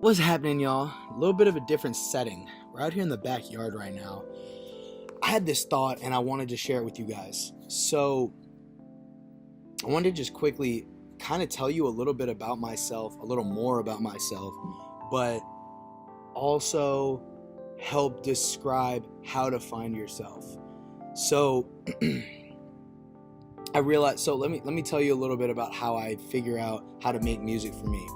What's happening, y'all? A little bit of a different setting. We're out here in the backyard right now. I had this thought and I wanted to share it with you guys. So I wanted to just quickly kind of tell you a little bit about myself, a little more about myself, but also help describe how to find yourself. So let me tell you a little bit about how I figure out how to make music for me.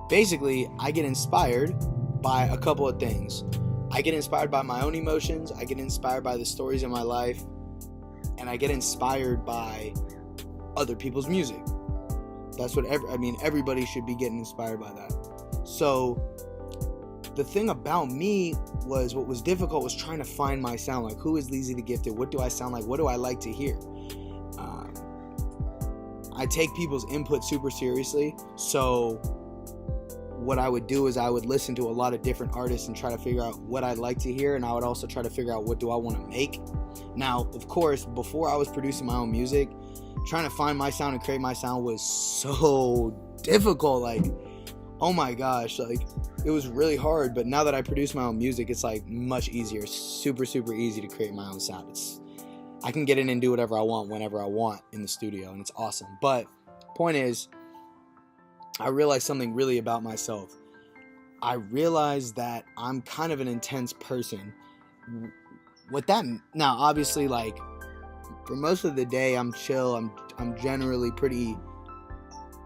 Basically, I get inspired by a couple of things. I get inspired by my own emotions, I get inspired by the stories in my life, and I get inspired by other people's music. That's what everybody should be getting inspired by that. So the thing about me was, what was difficult was trying to find my sound. Like, who is Leezythegifted? What do I sound like? What do I like to hear? I take people's input super seriously. So what I would do is I would listen to a lot of different artists and try to figure out what I'd like to hear. And I would also try to figure out what do I want to make. Now, of course, before I was producing my own music, trying to find my sound and create my sound was so difficult. Like, oh my gosh, like it was really hard. But now that I produce my own music, it's like much easier, super easy to create my own sound. I can get in and do whatever I want whenever I want in the studio, and it's awesome. But point is, I realized something really about myself. I realized that I'm kind of an intense person. With that, now obviously, like, for most of the day I'm chill. I'm generally pretty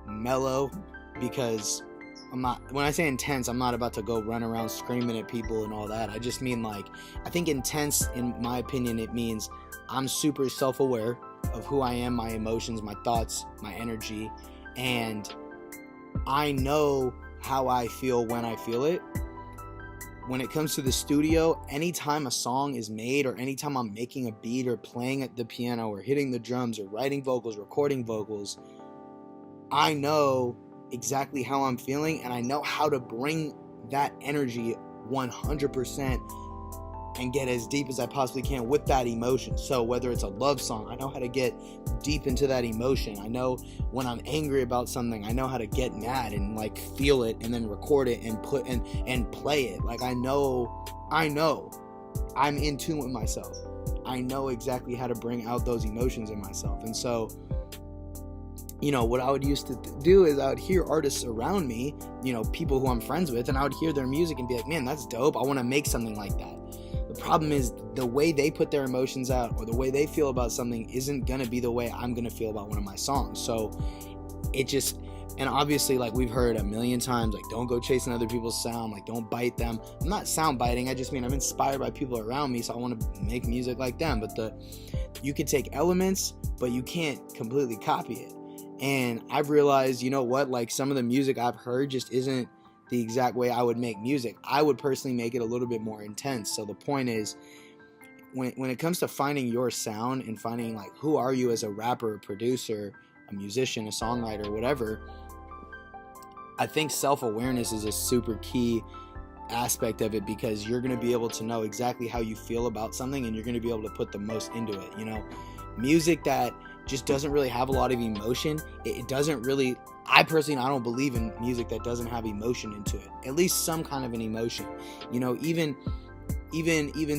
mellow, because I'm not, when I say intense, I'm not about to go run around screaming at people and all that. I just mean, like, I think intense, in my opinion, it means I'm super self-aware of who I am, my emotions, my thoughts, my energy, and I know how I feel when I feel it. When it comes to the studio, anytime a song is made, or anytime I'm making a beat or playing at the piano or hitting the drums or writing vocals, recording vocals, I know exactly how I'm feeling, and I know how to bring that energy 100% and get as deep as I possibly can with that emotion. So whether it's a love song, I know how to get deep into that emotion. I know when I'm angry about something, I know how to get mad and like feel it and then record it and put and play it. Like I know I'm in tune with myself. I know exactly how to bring out those emotions in myself. And so, you know, what I would used to do is I would hear artists around me, you know, people who I'm friends with, and I would hear their music and be like, man, that's dope. I want to make something like that. The problem is the way they put their emotions out, or the way they feel about something, isn't going to be the way I'm going to feel about one of my songs. So it just, and obviously, like we've heard a million times, like, don't go chasing other people's sound, like don't bite them. I'm not sound biting. I just mean I'm inspired by people around me, so I want to make music like them. But you can take elements, but you can't completely copy it. And I've realized, you know what, like some of the music I've heard just isn't the exact way I would make music. I would personally make it a little bit more intense. So the point is, when it comes to finding your sound and finding, like, who are you as a rapper, a producer, a musician, a songwriter, whatever, I think self-awareness is a super key aspect of it, because you're going to be able to know exactly how you feel about something, and you're going to be able to put the most into it. You know, music that just doesn't really have a lot of emotion, it doesn't really, I personally, I don't believe in music that doesn't have emotion into it. At least some kind of an emotion. You know, even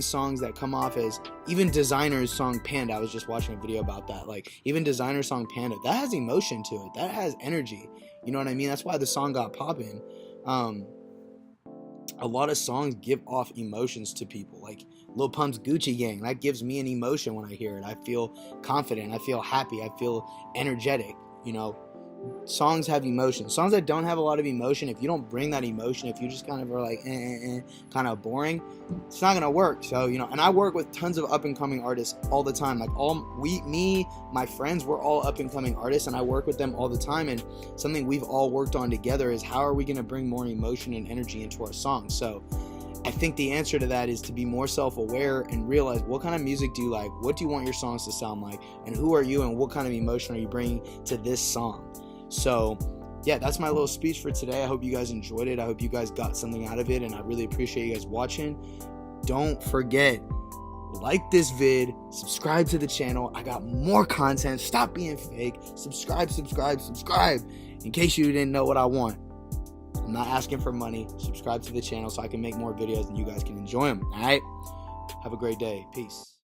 songs that come off as, even Designer's song Panda, I was just watching a video about that. Like, even Designer's song Panda, that has emotion to it. That has energy. You know what I mean? That's why the song got popping. A lot of songs give off emotions to people. Like Lil Pump's Gucci Gang, that gives me an emotion when I hear it. I feel confident, I feel happy, I feel energetic. You know, songs have emotion. Songs that don't have a lot of emotion, if you don't bring that emotion, if you just kind of are like kind of boring, it's not gonna work. So, you know, and I work with tons of up and coming artists all the time. Like my friends, we're all up and coming artists, and I work with them all the time. And something we've all worked on together is, how are we gonna bring more emotion and energy into our songs? So I think the answer to that is to be more self-aware and realize, what kind of music do you like? What do you want your songs to sound like? And who are you, and what kind of emotion are you bringing to this song? So yeah, that's my little speech for today. I hope you guys enjoyed it. I hope you guys got something out of it, and I really appreciate you guys watching. Don't forget, like this vid, subscribe to the channel. I got more content. Stop being fake. Subscribe in case you didn't know what I want. I'm not asking for money. Subscribe to the channel so I can make more videos and you guys can enjoy them. All right? Have a great day. Peace.